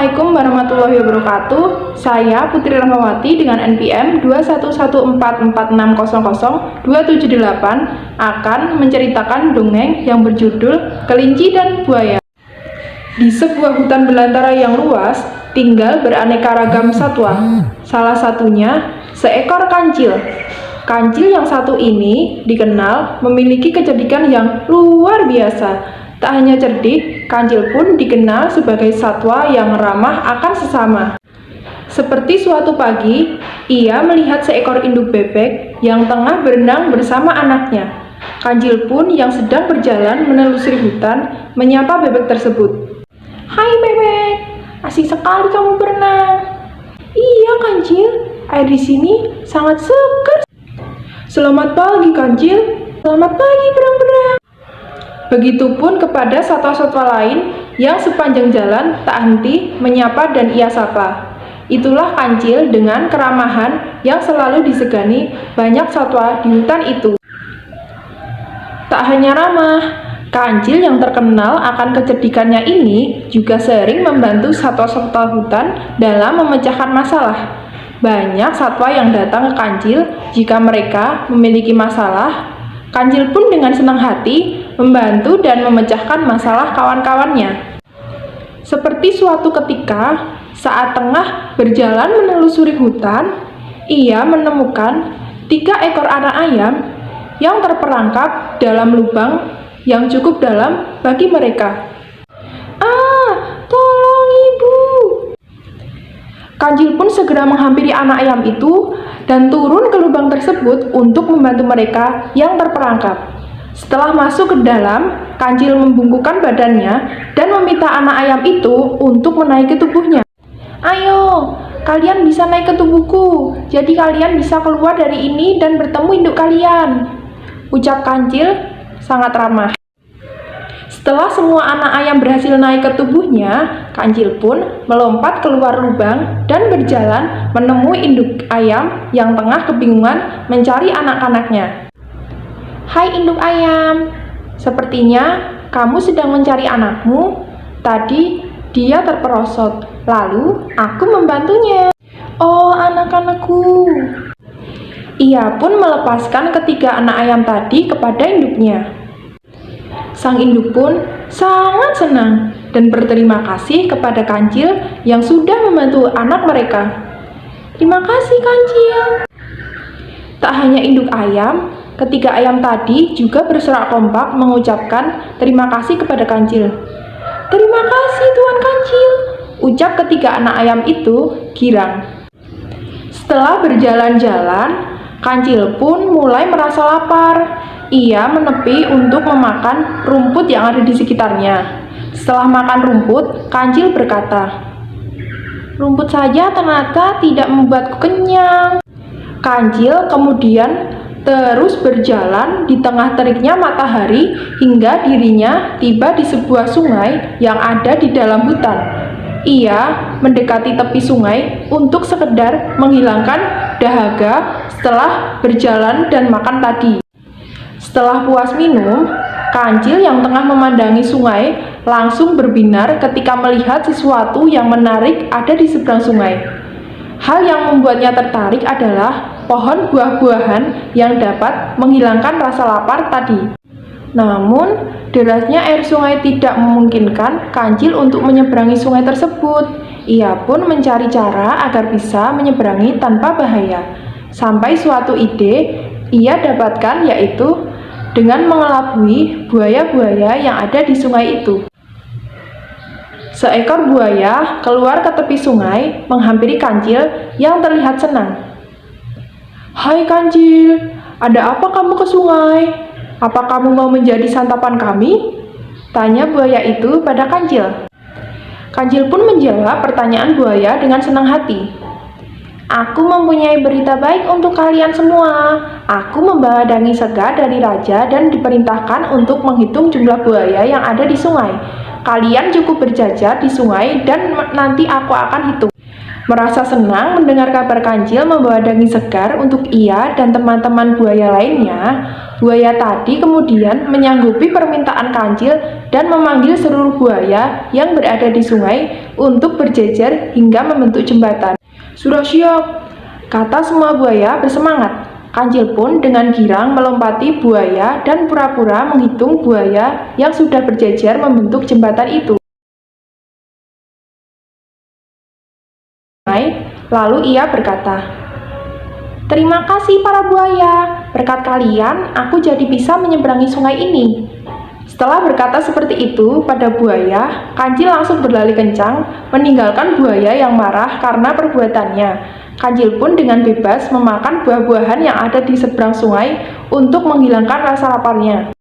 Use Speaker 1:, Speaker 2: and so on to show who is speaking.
Speaker 1: Assalamualaikum warahmatullahi wabarakatuh. Saya Putri Rahmawati dengan NPM 21144600278 akan menceritakan dongeng yang berjudul Kelinci dan Buaya. Di sebuah hutan belantara yang luas, tinggal beraneka ragam satwa. Salah satunya seekor kancil. Kancil yang satu ini dikenal memiliki kecerdikan yang luar biasa. Tak hanya cerdik, kancil pun dikenal sebagai satwa yang ramah akan sesama. Seperti suatu pagi, ia melihat seekor induk bebek yang tengah berenang bersama anaknya. Kancil pun yang sedang berjalan menelusuri hutan menyapa bebek tersebut. "Hai bebek, asik sekali kamu berenang." "Iya kancil, air di sini sangat segar." "Selamat pagi kancil." "Selamat pagi berang-berang." Begitupun kepada satwa-satwa lain yang sepanjang jalan tak henti menyapa dan ia sapa. Itulah kancil dengan keramahan yang selalu disegani banyak satwa di hutan itu. Tak hanya ramah, kancil yang terkenal akan kecerdikannya ini juga sering membantu satwa-satwa hutan dalam memecahkan masalah. Banyak satwa yang datang ke kancil jika mereka memiliki masalah. Kancil pun dengan senang hati membantu dan memecahkan masalah kawan-kawannya. Seperti suatu ketika, saat tengah berjalan menelusuri hutan, ia menemukan 3 ekor anak ayam yang terperangkap dalam lubang yang cukup dalam bagi mereka. "Ah, tolong ibu!" Kancil pun segera menghampiri anak ayam itu dan turun ke lubang tersebut untuk membantu mereka yang terperangkap. Setelah masuk ke dalam, kancil membungkukkan badannya dan meminta anak ayam itu untuk menaiki tubuhnya. "Ayo, kalian bisa naik ke tubuhku, jadi kalian bisa keluar dari ini dan bertemu induk kalian," ucap kancil sangat ramah. Setelah semua anak ayam berhasil naik ke tubuhnya, kancil pun melompat keluar lubang dan berjalan menemui induk ayam yang tengah kebingungan mencari anak-anaknya. "Hai induk ayam, sepertinya kamu sedang mencari anakmu. Tadi dia terperosot, lalu aku membantunya." "Oh anak-anakku." Ia pun melepaskan ketiga anak ayam tadi kepada induknya. Sang induk pun sangat senang dan berterima kasih kepada kancil yang sudah membantu anak mereka. "Terima kasih kancil." Tak hanya induk ayam, ketiga ayam tadi juga bersorak kompak mengucapkan terima kasih kepada kancil. "Terima kasih Tuan Kancil," ucap ketiga anak ayam itu girang. Setelah berjalan-jalan, kancil pun mulai merasa lapar. Ia menepi untuk memakan rumput yang ada di sekitarnya. Setelah makan rumput, kancil berkata, "Rumput saja ternyata tidak membuatku kenyang." Kancil kemudian terus berjalan di tengah teriknya matahari hingga dirinya tiba di sebuah sungai yang ada di dalam hutan. Ia mendekati tepi sungai untuk sekedar menghilangkan dahaga setelah berjalan dan makan tadi. Setelah puas minum, kancil yang tengah memandangi sungai langsung berbinar ketika melihat sesuatu yang menarik ada di seberang sungai. Hal yang membuatnya tertarik adalah pohon buah-buahan yang dapat menghilangkan rasa lapar tadi. Namun, derasnya air sungai tidak memungkinkan kancil untuk menyeberangi sungai tersebut. Ia pun mencari cara agar bisa menyeberangi tanpa bahaya. Sampai suatu ide ia dapatkan, yaitu dengan mengelabui buaya-buaya yang ada di sungai itu. Seekor buaya keluar ke tepi sungai menghampiri kancil yang terlihat senang. "Hai kancil, ada apa kamu ke sungai? Apa kamu mau menjadi santapan kami?" tanya buaya itu pada kancil. Kancil pun menjawab pertanyaan buaya dengan senang hati. "Aku mempunyai berita baik untuk kalian semua. Aku membawa daging segar dari raja dan diperintahkan untuk menghitung jumlah buaya yang ada di sungai. Kalian cukup berjajar di sungai dan nanti aku akan hitung." Merasa senang mendengar kabar kancil membawa daging segar untuk ia dan teman-teman buaya lainnya, buaya tadi kemudian menyanggupi permintaan kancil dan memanggil seluruh buaya yang berada di sungai untuk berjejer hingga membentuk jembatan. "Sudah siap," kata semua buaya bersemangat. Kancil pun dengan girang melompati buaya dan pura-pura menghitung buaya yang sudah berjejer membentuk jembatan itu. Lalu ia berkata, "Terima kasih para buaya, berkat kalian aku jadi bisa menyeberangi sungai ini." Setelah berkata seperti itu pada buaya, Kancil langsung berlari kencang, meninggalkan buaya yang marah karena perbuatannya. Kancil pun dengan bebas memakan buah-buahan yang ada di seberang sungai untuk menghilangkan rasa laparnya.